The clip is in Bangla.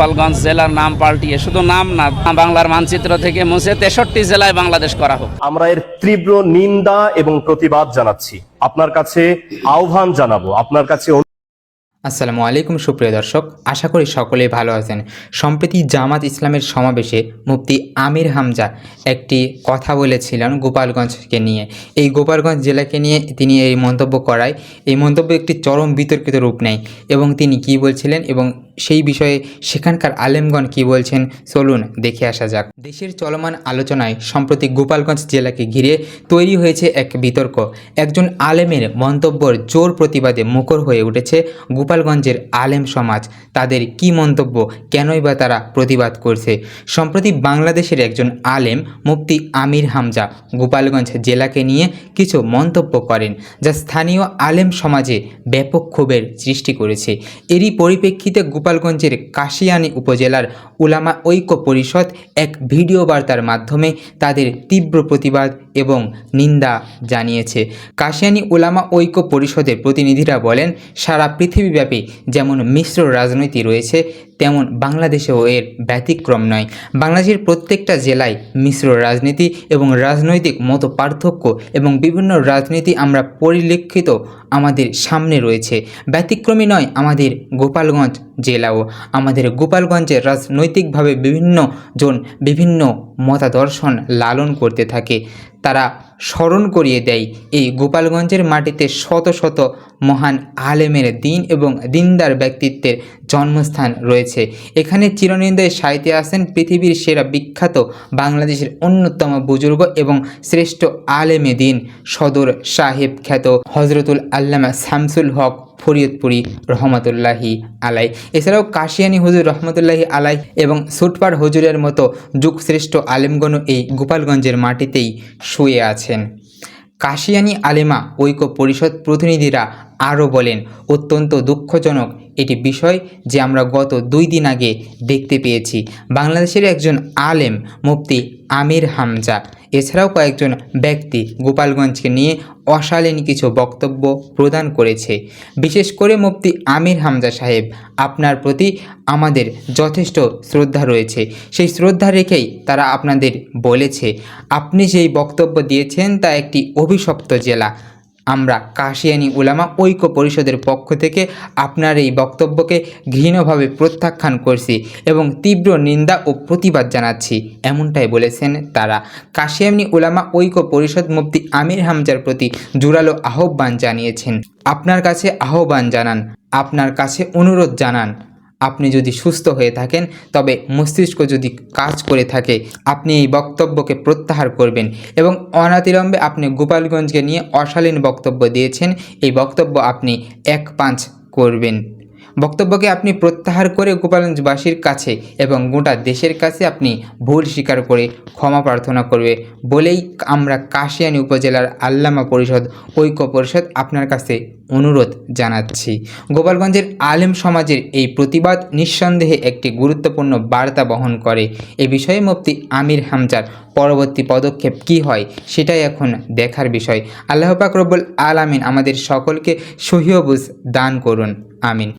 গোপালগঞ্জ জেলার নাম পাল্টিয়ে শুধু নাম না, বাংলার মানচিত্র থেকে মুছে 63 জেলায় বাংলাদেশ করা হোক। আমরা এর তীব্র নিন্দা এবং প্রতিবাদ জানাচ্ছি। আপনার কাছে আহ্বান জানাবো, আপনার কাছে। আসসালামু আলাইকুম সুপ্রিয় দর্শক, আশা করি সকলেই ভালো আছেন। সম্প্রতি জামাত ইসলামের সমাবেশে মুফতি আমির হামজা একটি কথা বলেছিলেন গোপালগঞ্জকে নিয়ে। এই গোপালগঞ্জ জেলাকে নিয়ে তিনি এই মন্তব্য করায় এই মন্তব্য একটি চরম বিতর্কিত রূপ নেয় এবং তিনি কি বলছিলেন এবং সেই বিষয়ে সেখানকার আলেমগণ কি বলছেন চলুন দেখে আসা যাক। দেশের চলমান আলোচনায় সম্প্রতি গোপালগঞ্জ জেলাকে ঘিরে তৈরি হয়েছে এক বিতর্ক। একজন আলেমের মন্তব্যর জোর প্রতিবাদে মুখর হয়ে উঠেছে গোপালগঞ্জের আলেম সমাজ। তাদের কি মন্তব্য, কেনই বা তারা প্রতিবাদ করছে? সম্প্রতি বাংলাদেশের একজন আলেম মুফতি আমির হামজা গোপালগঞ্জ জেলাকে নিয়ে কিছু মন্তব্য করেন, যা স্থানীয় আলেম সমাজে ব্যাপক ক্ষোভের সৃষ্টি করেছে। এরই পরিপ্রেক্ষিতে গোপালগঞ্জের কাশিয়ানী উপজেলার উলামা ঐক্য পরিষদ এক ভিডিও বার্তার মাধ্যমে তাদের তীব্র প্রতিবাদ এবং নিন্দা জানিয়েছে। কাশিয়ানী উলামা ঐক্য পরিষদের প্রতিনিধিরা বলেন, সারা পৃথিবীব্যাপী যেমন মিশ্র রাজনীতি রয়েছে, তেমন বাংলাদেশেও এর ব্যতিক্রম নয়। বাংলাদেশের প্রত্যেকটা জেলায় মিশ্র রাজনীতি এবং রাজনৈতিক মত পার্থক্য এবং বিভিন্ন রাজনীতি আমরা পরিলক্ষিত আমাদের সামনে রয়েছে। ব্যতিক্রমী নয় আমাদের গোপালগঞ্জ জেলাও। আমাদের গোপালগঞ্জে রাজনৈতিকভাবে বিভিন্ন জন বিভিন্ন মতাদর্শন লালন করতে থাকে। তারা স্মরণ করিয়ে দেয় এই গোপালগঞ্জের মাটিতে শত শত মহান আলেমের দিন এবং দিনদার ব্যক্তিত্বের জন্মস্থান রয়েছে। এখানে চিরনিন্দায় সাইতে আসেন পৃথিবীর সেরা বিখ্যাত বাংলাদেশের অন্যতম বুজুর্গ এবং শ্রেষ্ঠ আলেমে দিন সদর সাহেব খ্যাত হজরতুল আল্লামা শামসুল হক ফরিয়দপুরি রহমতুল্লাহি আলাই। এছাড়াও কাশিয়ানী হুজুর রহমতুল্লাহি আলাই এবং সুটপাড় হুজুরের মতো যুগশ্রেষ্ঠ আলেমগণ এই গোপালগঞ্জের মাটিতেই শুয়ে আছেন। কাশিয়ানী আলেমা ঐক্য পরিষদ প্রতিনিধিরা আরও বলেন, অত্যন্ত দুঃখজনক এটি বিষয় যে আমরা গত 2 দিন আগে দেখতে পেয়েছি বাংলাদেশের একজন আলেম মুফতি আমির হামজা এছাড়াও কয়েকজন ব্যক্তি গোপালগঞ্জকে নিয়ে অশালীন কিছু বক্তব্য প্রদান করেছে। বিশেষ করে মুফতি আমির হামজা সাহেব, আপনার প্রতি আমাদের যথেষ্ট শ্রদ্ধা রয়েছে। সেই শ্রদ্ধা রেখেই তারা আপনাদের বলেছে, আপনি যেই বক্তব্য দিয়েছেন তা একটি অভিশপ্ত জেলা। আমরা কাশিয়ানী উলামা ঐক্য পরিষদের পক্ষ থেকে আপনার এই বক্তব্যকে ঘৃণ্যভাবে প্রত্যাখ্যান করছি এবং তীব্র নিন্দা ও প্রতিবাদ জানাচ্ছি, এমনটাই বলেছেন তারা। কাশিয়ানী উলামা ঐক্য পরিষদ মুফতি আমির হামজার প্রতি জোরালো আহ্বান জানিয়েছেন। আপনার কাছে আহ্বান জানান, আপনার কাছে অনুরোধ জানান, আপনি যদি সুস্থ হয়ে থাকেন, তবে মস্তিষ্ক যদি কাজ করে থাকে, আপনি এই বক্তব্যকে প্রত্যাহার করবেন এবং অনাতিবিলম্বে আপনি গোপালগঞ্জকে নিয়ে অশালীন বক্তব্য দিয়েছেন, এই বক্তব্য আপনি 1-5 করবেন। বক্তব্যকে আপনি প্রত্যাহার করে গোপালগঞ্জবাসীর কাছে এবং গোটা দেশের কাছে আপনি ভুল স্বীকার করে ক্ষমা প্রার্থনা করবে বলেই আমরা কাশিয়ানী উপজেলার আল্লামা পরিষদ ঐক্য পরিষদ আপনার কাছে অনুরোধ জানাচ্ছি। গোপালগঞ্জের আলেম সমাজের এই প্রতিবাদ নিঃসন্দেহে একটি গুরুত্বপূর্ণ বার্তা বহন করে। এ বিষয়ে মুফতি আমির হামজার পরবর্তী পদক্ষেপ কি হয় সেটাই এখন দেখার বিষয়। আল্লাহ পাক রব্বুল আলামিন আমাদের সকলকে সহিহ বুঝ দান করুন, আমিন।